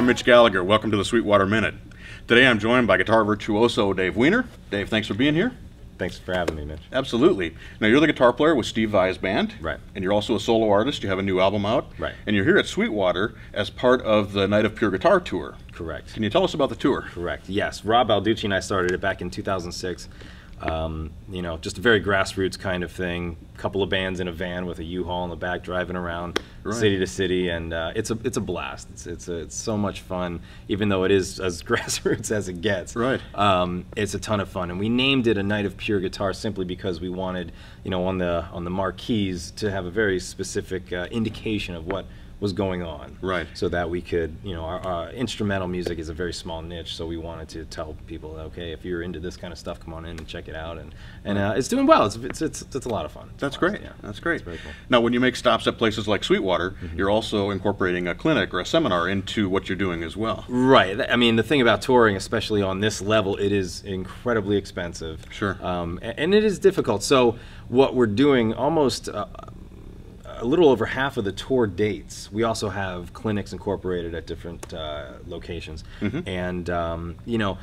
Mitch Gallagher. Welcome to the Sweetwater Minute. Today I'm joined by guitar virtuoso Dave Weiner. Dave, thanks for being here. Thanks for having me, Mitch. Absolutely. Now, you're the guitar player with Steve Vai's band. Right. And you're also a solo artist. You have a new album out. Right. And you're here at Sweetwater as part of the Night of Pure Guitar tour. Correct. Can you tell us about the tour? Correct. Yes. Rob Alducci and I started it back in 2006. You know, just a very grassroots kind of thing. A couple of bands in a van with a U-Haul in the back, driving around city to city, and it's a blast. It's so much fun, even though it is as grassroots as it gets. Right. It's a ton of fun, and we named it a Night of Pure Guitar simply because we wanted, you know, on the marquees to have a very specific indication of what was going on, right? So that we could, you know, our instrumental music is a very small niche, so we wanted to tell people, okay, if you're into this kind of stuff, come on in and check it out, and it's doing well. It's a lot of fun. That's great. Yeah. That's great. It's very cool. Now, when you make stops at places like Sweetwater, you're also incorporating a clinic or a seminar into what you're doing as well. Right. I mean, the thing about touring, especially on this level, it is incredibly expensive. Sure. And it is difficult. So what we're doing, almost a little over half of the tour dates, we also have clinics incorporated at different locations. And, you know,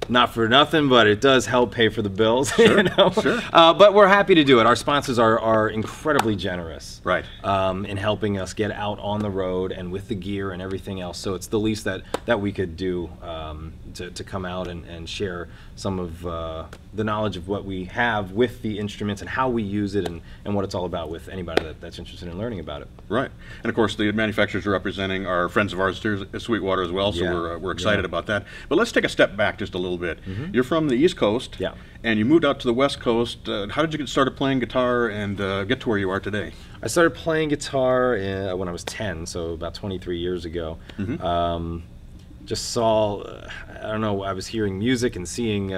not for nothing, but it does help pay for the bills. Sure, you know? Sure. But we're happy to do it. Our sponsors are incredibly generous, right, in helping us get out on the road and with the gear and everything else. So it's the least that we could do to come out and share some of the knowledge of what we have with the instruments and how we use it and what it's all about with anybody that's interested in learning about it. Right. And of course, the manufacturers you're representing are friends of ours here at Sweetwater as well, so we're excited about that. But let's take a step back just a little bit. You're from the East Coast, and you moved out to the West Coast. How did you get started playing guitar and get to where you are today? I started playing guitar when I was 10, so about 23 years ago. Just saw, I don't know, I was hearing music and seeing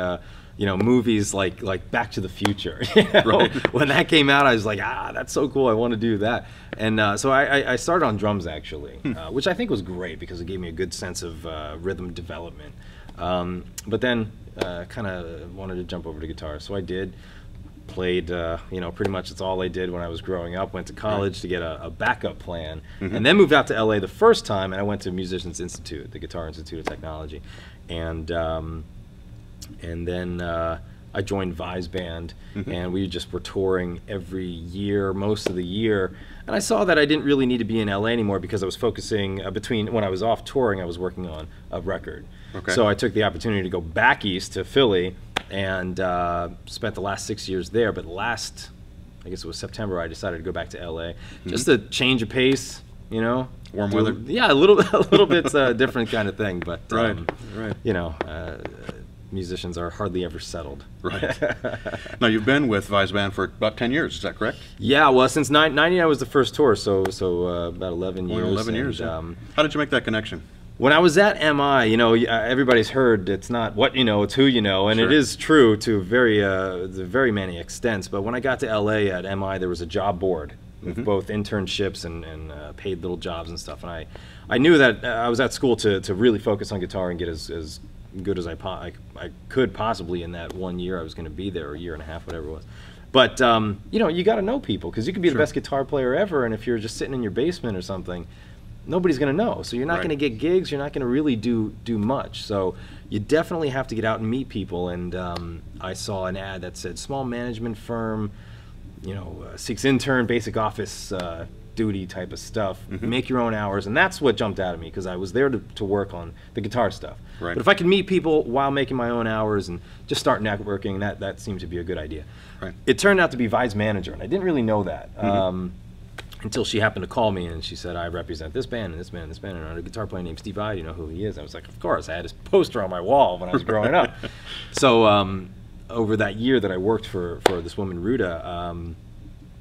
you know, movies like Back to the Future. You know? Right. When that came out, I was like, that's so cool, I want to do that. And so I started on drums, actually, which I think was great because it gave me a good sense of rhythm development. But then kind of wanted to jump over to guitar, so I did. Played, you know, pretty much that's all I did when I was growing up. Went to college to get a backup plan, and then moved out to LA the first time, and I went to Musicians Institute, the Guitar Institute of Technology, and then I joined Vai's band, and we just were touring every year, most of the year, and I saw that I didn't really need to be in LA anymore because I was focusing between when I was off touring, I was working on a record. So I took the opportunity to go back east to Philly and spent the last 6 years there. But last, I guess it was September, I decided to go back to LA, just a change of pace, you know. Warm weather. Yeah, a little bit different kind of thing. But right. You know, musicians are hardly ever settled. Right. Now, you've been with Vai's band for about 10 years, is that correct? Yeah, well, since 99 was the first tour, so about 11 years. 11 years. How did you make that connection? When I was at MI, you know, everybody's heard it's not what you know, it's who you know, and it is true to very many extents. But when I got to LA at MI, there was a job board with both internships and paid little jobs and stuff. And I knew that I was at school to really focus on guitar and get as good as I could possibly in that 1 year I was going to be there, or a year and a half, whatever it was. But you know, you got to know people, because you can be the best guitar player ever, and if you're just sitting in your basement or something, nobody's going to know. So you're not going to get gigs, you're not going to really do much. So you definitely have to get out and meet people. And I saw an ad that said small management firm, you know, seeks intern, basic office duty type of stuff, make your own hours. And that's what jumped out at me, because I was there to work on the guitar stuff. But if I could meet people while making my own hours and just start networking, that seemed to be a good idea. It turned out to be Vai's manager, and I didn't really know that. Until she happened to call me and she said, I represent this band and this band and this band, and I had a guitar player named Steve Vai, you know who he is? I was like, of course. I had his poster on my wall when I was growing up. So over that year that I worked for this woman, Ruta,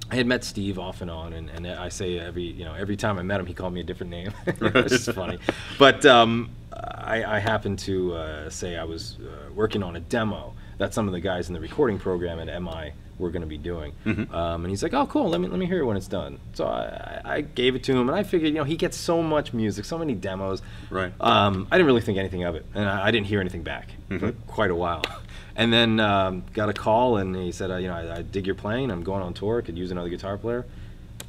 I had met Steve off and on, and I say every time I met him, he called me a different name. It's just funny. But I happened to say I was working on a demo that some of the guys in the recording program at MI were going to be doing. And he's like, oh, cool, let me hear it when it's done. So I gave it to him, and I figured, you know, he gets so much music, so many demos. I didn't really think anything of it, and I didn't hear anything back for quite a while. And then got a call, and he said, you know, I dig your playing, I'm going on tour, could use another guitar player.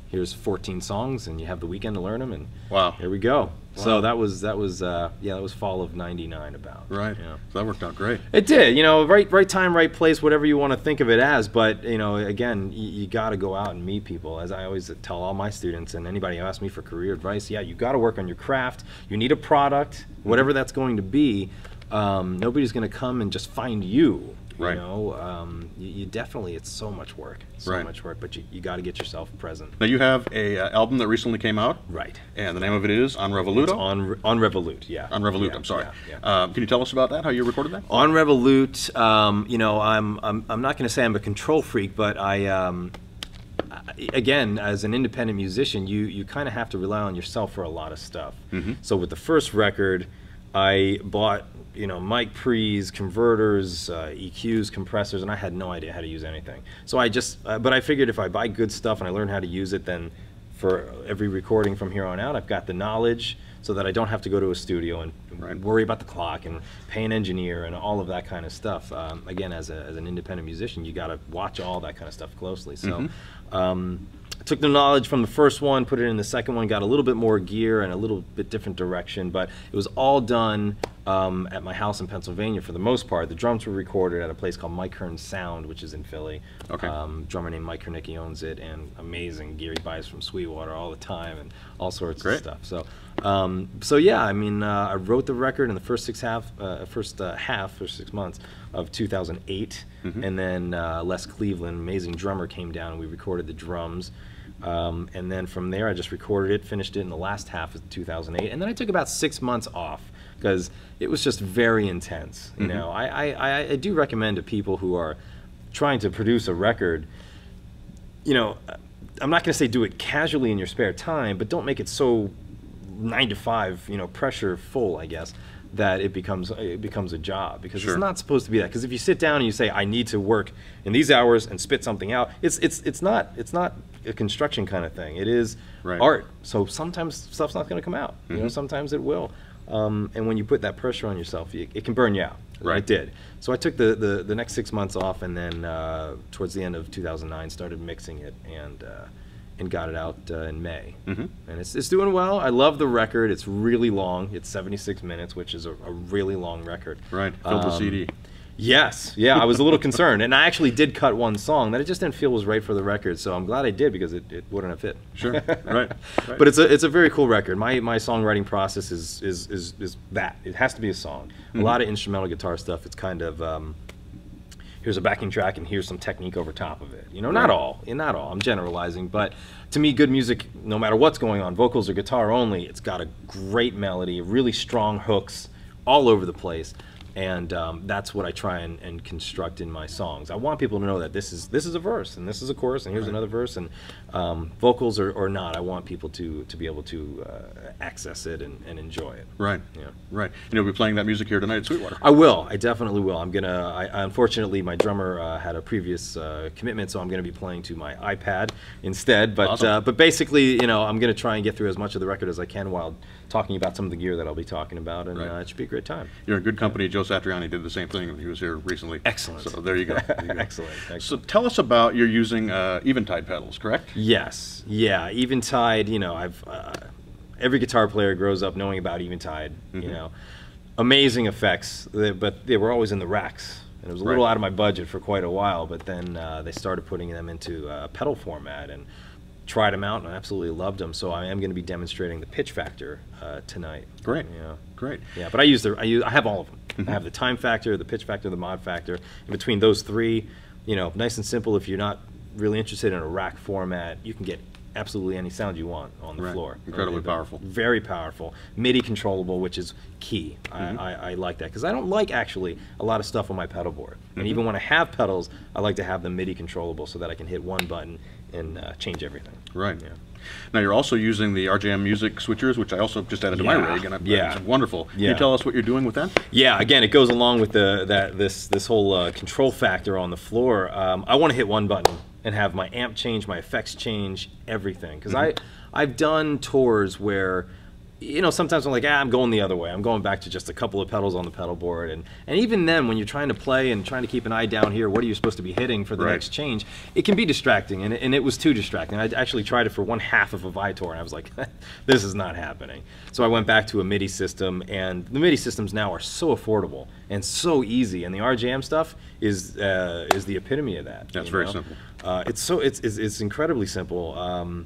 Here's 14 songs, and you have the weekend to learn them, and here we go. Wow. So that was yeah, that was fall of '99 about. Right. Yeah. So that worked out great. It did. You know, right time, right place, whatever you want to think of it as. But you know, again, you got to go out and meet people. As I always tell all my students and anybody who asks me for career advice, yeah, you got to work on your craft. You need a product, whatever that's going to be. Nobody's going to come and just find you. Right. You know, you definitely, it's so much work. So much work, but you got to get yourself present. Now you have a album that recently came out. Right. And the name of it is On Revolut. It's on Revolut, yeah. On Revolut, yeah, I'm sorry. Yeah. Can you tell us about that, how you recorded that? On Revolut, you know, I'm not going to say I'm a control freak, but again, as an independent musician, you kind of have to rely on yourself for a lot of stuff. So with the first record, I bought, you know, mic pre's, converters, EQs, compressors, and I had no idea how to use anything. So I just, but I figured if I buy good stuff and I learn how to use it, then for every recording from here on out, I've got the knowledge so that I don't have to go to a studio and worry about the clock and pay an engineer and all of that kind of stuff. Again, as an independent musician, you got to watch all that kind of stuff closely. So. I took the knowledge from the first one, put it in the second one, got a little bit more gear and a little bit different direction, but it was all done at my house in Pennsylvania for the most part. The drums were recorded at a place called Mike Hearn's Sound, which is in Philly. Okay. Drummer named Mike Hernicki owns it, and amazing gear. He buys from Sweetwater all the time and all sorts of stuff. So yeah, I mean, I wrote the record in the first half or 6 months of 2008, and then Les Cleveland, amazing drummer, came down and we recorded the drums. And then from there, I just recorded it, finished it in the last half of 2008, and then I took about 6 months off because it was just very intense. You know, I do recommend to people who are trying to produce a record, you know, I'm not going to say do it casually in your spare time, but don't make it so 9 to 5, you know, pressure full, I guess, that it becomes a job, because it's not supposed to be that. Because if you sit down and you say I need to work in these hours and spit something out, it's not a construction kind of thing. It is art. So sometimes stuff's not going to come out. You know, sometimes it will. And when you put that pressure on yourself, it can burn you out. It did. So I took the next 6 months off, and then towards the end of 2009 started mixing it and got it out in May. And it's doing well. I love the record. It's really long. It's 76 minutes, which is a really long record. Right. Filled the CD. Yes. Yeah, I was a little concerned. And I actually did cut one song that I just didn't feel was right for the record. So I'm glad I did, because it wouldn't have fit. Sure. Right. But it's a very cool record. My songwriting process is that. It has to be a song. A lot of instrumental guitar stuff. It's kind of here's a backing track and here's some technique over top of it. You know, not all. I'm generalizing, but to me, good music, no matter what's going on, vocals or guitar only, it's got a great melody, really strong hooks all over the place. And that's what I try and construct in my songs. I want people to know that this is a verse, and this is a chorus, and here's another verse, and vocals or not, I want people to be able to access it and enjoy it. Right. Yeah. Right. And you'll be playing that music here tonight at Sweetwater. I will. I definitely will. I'm gonna. Unfortunately, my drummer had a previous commitment, so I'm gonna be playing to my iPad instead. But awesome. But basically, you know, I'm gonna try and get through as much of the record as I can while talking about some of the gear that I'll be talking about, and it should be a great time. You're in good company. Joe Satriani did the same thing when he was here recently. Excellent. So there you go. Excellent. So tell us about you're using Eventide pedals, correct? Yes. Yeah. Eventide. You know, I've every guitar player grows up knowing about Eventide. You know, amazing effects, but they were always in the racks. And it was a little out of my budget for quite a while, but then they started putting them into pedal format, and tried them out and I absolutely loved them. So I am going to be demonstrating the pitch factor tonight. Great. Yeah. Great. Yeah, but I have all of them. I have the time factor, the pitch factor, the mod factor. And between those three, you know, nice and simple. If you're not really interested in a rack format, you can get absolutely any sound you want on the floor. Incredibly powerful. Very powerful. MIDI controllable, which is key. I like that, because I don't like actually a lot of stuff on my pedal board. And even when I have pedals, I like to have them MIDI controllable so that I can hit one button and change everything. Right. Yeah. Now you're also using the RJM Music switchers, which I also just added to my rig, and it's wonderful. Can you tell us what you're doing with that? Yeah, again, it goes along with this whole control factor on the floor. I want to hit one button and have my amp change, my effects change, everything. Because I've done tours where, you know, sometimes I'm like, I'm going the other way. I'm going back to just a couple of pedals on the pedal board. And even then, when you're trying to play and trying to keep an eye down here, what are you supposed to be hitting for the next change? It can be distracting, and it was too distracting. I actually tried it for one half of a Vitor, and I was like, this is not happening. So I went back to a MIDI system, and the MIDI systems now are so affordable and so easy, and the RJM stuff is the epitome of that. That's very simple. It's incredibly simple.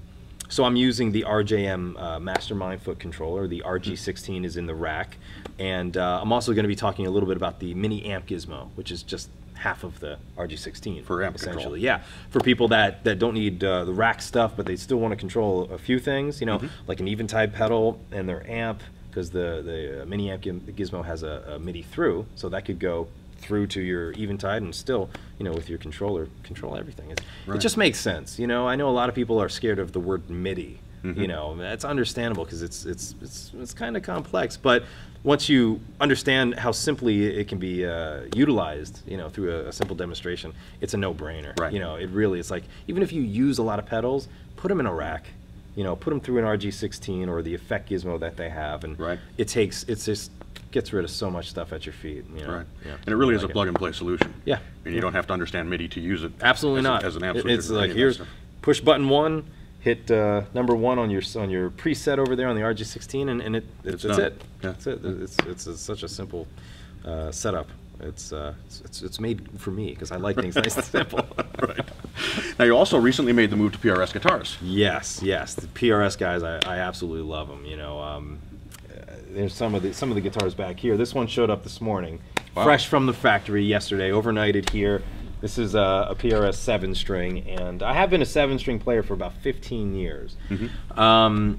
So I'm using the RJM Mastermind foot controller. The RG16 is in the rack. And I'm also going to be talking a little bit about the mini amp gizmo, which is just half of the RG16. For amp essentially. control. Yeah, for people that don't need the rack stuff, but they still want to control a few things, you know, like an Eventide pedal and their amp, because the mini amp gizmo has a MIDI through, so that could go through to your Eventide and still, you know, with your controller, control everything. It just makes sense. You know, I know a lot of people are scared of the word MIDI. You know, that's understandable because it's kind of complex. But once you understand how simply it can be utilized, you know, through a simple demonstration, it's a no-brainer. Right. You know, it really, it's like, even if you use a lot of pedals, put them in a rack. You know, put them through an RG16 or the effect gizmo that they have, and it just gets rid of so much stuff at your feet. You know? Right. Yeah. And it really is a plug-and-play solution. Yeah. And you don't have to understand MIDI to use it. Absolutely not. As an amp. It's like, here's push button 1, hit number 1 on your preset over there on the RG16, and that's it. Yeah. That's it. It's such a simple setup. It's made for me because I like things nice and simple. Right. Now you also recently made the move to PRS guitars. Yes, the PRS guys, I absolutely love them. You know, there's some of the guitars back here. This one showed up this morning, fresh from the factory yesterday, overnighted here. This is a PRS 7-string, and I have been a 7-string player for about 15 years. But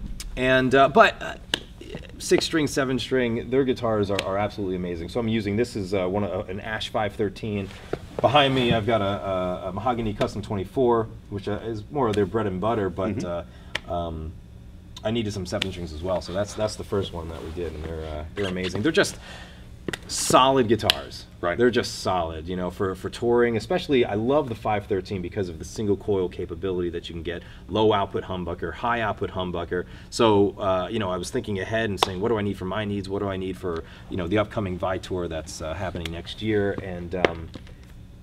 6-string, 7-string, their guitars are absolutely amazing. So I'm using, this is an Ash 513. Behind me, I've got a Mahogany Custom 24, which is more of their bread and butter, but I needed some 7-strings as well. So that's the first one that we did, and they're amazing. They're just solid guitars. Right. They're just solid, you know, for touring. Especially, I love the 513 because of the single coil capability that you can get. Low output humbucker, high output humbucker. So, you know, I was thinking ahead and saying, what do I need for my needs? What do I need for, you know, the upcoming Vitor that's happening next year? And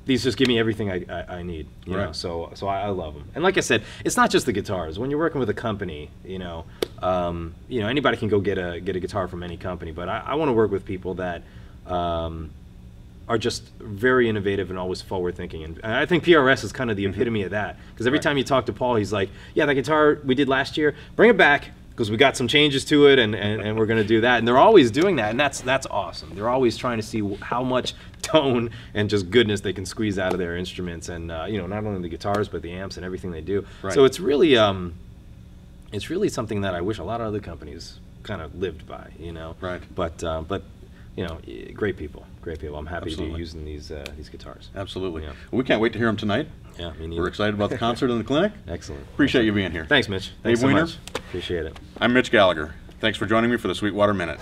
these just give me everything I need, you know. So I love them. And like I said, it's not just the guitars. When you're working with a company, you know, anybody can go get a guitar from any company. But I want to work with people that are just very innovative and always forward thinking. And I think PRS is kind of the epitome of that. Because every time you talk to Paul, he's like, yeah, that guitar we did last year, bring it back, because we got some changes to it, and we're going to do that. And they're always doing that, and that's awesome. They're always trying to see how much tone and just goodness they can squeeze out of their instruments, and you know, not only the guitars but the amps and everything they do. So it's really something that I wish a lot of other companies kind of lived by, you know. But you know, great people. I'm happy to be using these guitars. Absolutely. Yeah. Well, we can't wait to hear them tonight. Yeah, me neither. We're excited about the concert in the clinic. Excellent. Appreciate you being here. Thanks, Mitch. Thanks so Weiner. much. Appreciate it. I'm Mitch Gallagher. Thanks for joining me for the Sweetwater Minute.